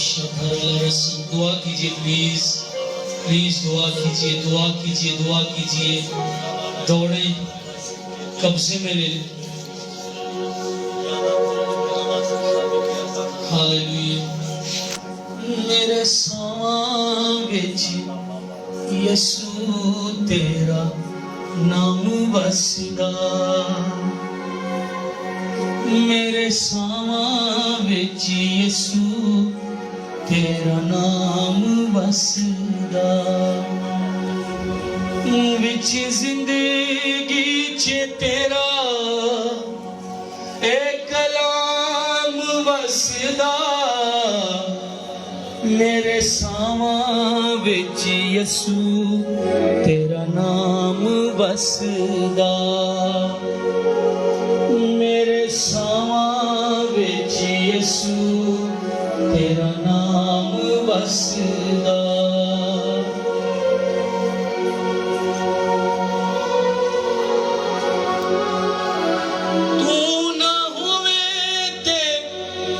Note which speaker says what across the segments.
Speaker 1: दुआ कीजिए please, please दुआ कीजिए, दुआ कीजिए, दुआ कीजिए। दौड़े कब्जे में ले लें। हालेलुया। मेरे सां विच यसू तेरा नाम वसदा, मेरे सां विच यसू तेरा नाम वसदा। विच जिंदगी च तेरा एक कलाम वसदा, मेरे सावां विच यसू तेरा नाम वसदा, मेरे सावां विच यसू तेरा नाम वसदा। तू ना होवे ते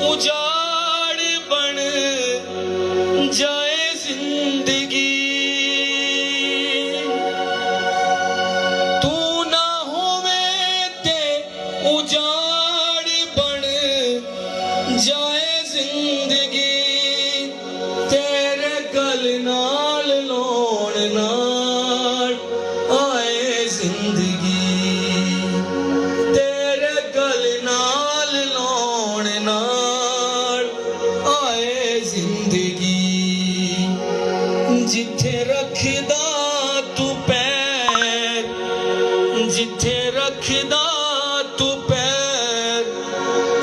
Speaker 1: उजाड़ बन जाए जिंदगी, तू ना होवे ते उजाड़ बन जाए जिंदगी, तेरे गल नाल लोण नाल आए जिंदगी, तेरे गल नाल लोण नाल आए जिंदगी। जिथे रखदा तू पैर, जिथे रखदा तू पैर,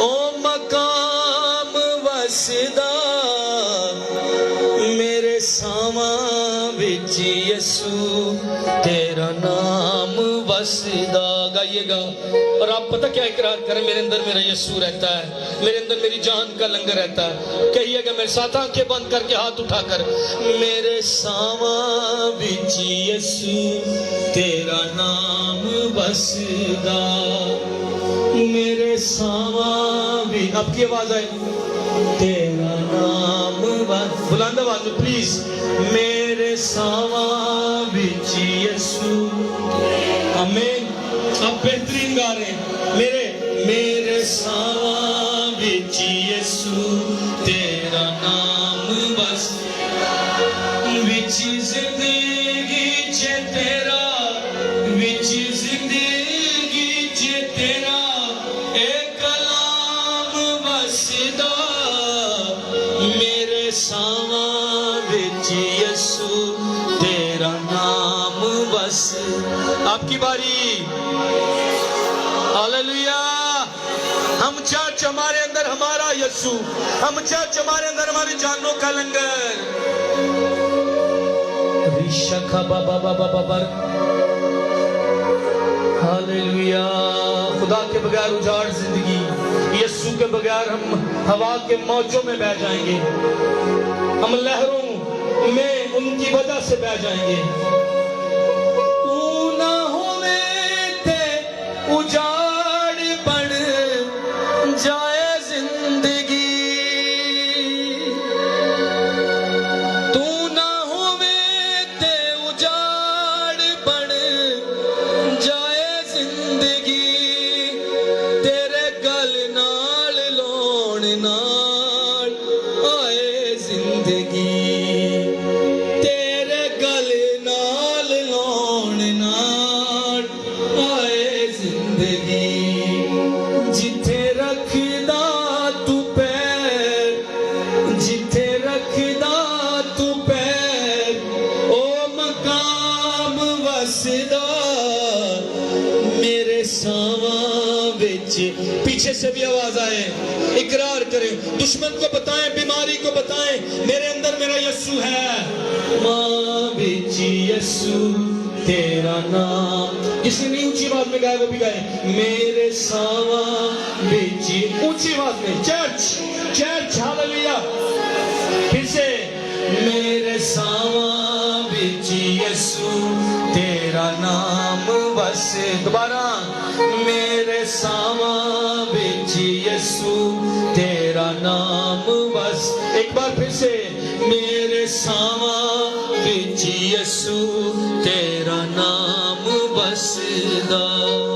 Speaker 1: ओ मकाम वसदा, मेरे सावां विच यसू तेरा नाम वसदा। गाइएगा। और आप पता क्या इकरार करें, मेरे अंदर मेरा यसू रहता है, मेरे अंदर मेरी जान का लंगर रहता है। कहिएगा मेरे साथ आंखें बंद करके हाथ उठाकर, मेरे सावां विच यसू तेरा नाम वसदा, मेरे सावां भी। आपकी आवाज आए, तेरा नाम बुलंद आवाज में प्लीज, मेरे सावां विच यसू। आमीन। आप बेहतरीन गा रहे हैं। मेरे सावां विच यसू तेरा नाम बस, विच जिंदगी च तेरा, विच जिंदगी च तेरा एक कलाम वसदा, मेरे सावां विच यसू तेरा नाम बस। आपकी बारी। हालेलुया। हम चर्च, हमारे अंदर हमारा यसू, हम चर्च, हमारे अंदर हमारी जानों का लंगर। हालेलुया। खुदा के बगैर उजाड़ जिंदगी, यसू के बगैर हम हवा के मौजों में बह जाएंगे, हम लहरों में उनकी वजह से बह जाएंगे। तू ना होवे ते उजाड़ बन जाए जिंदगी, तू ना होवे ते उजाड़ बन जाए जिंदगी, तेरे गल नाल लोण नाल आए जिंदगी, तेरे गल नाल लोण नाल आए जिंदगी। जिथे रखदा तू पैर, जिथे रखदा तू पैर, ओ मकाम वसदा, मेरे सावां विच। पीछे से भी आवाज आए, इकरार करें, दुश्मन को बताएं, बीमारी को बताएं, मेरे अंदर मेरा यसू है। मां विच यसू तेरा नाम। जिसने नहीं ऊंची आवाज में गाया वो भी गाए, मेरे सावां विच। ऊंची आवाज में चर्च, चर्च। हालेलुया। फिर से, मेरे सावां विच यसू तेरा नाम बस। दोबारा, मेरे सावां विच यसू तेरा नाम बस। एक बार फिर से, मेरे सावा बिच यसू तेरा नाम बसदा।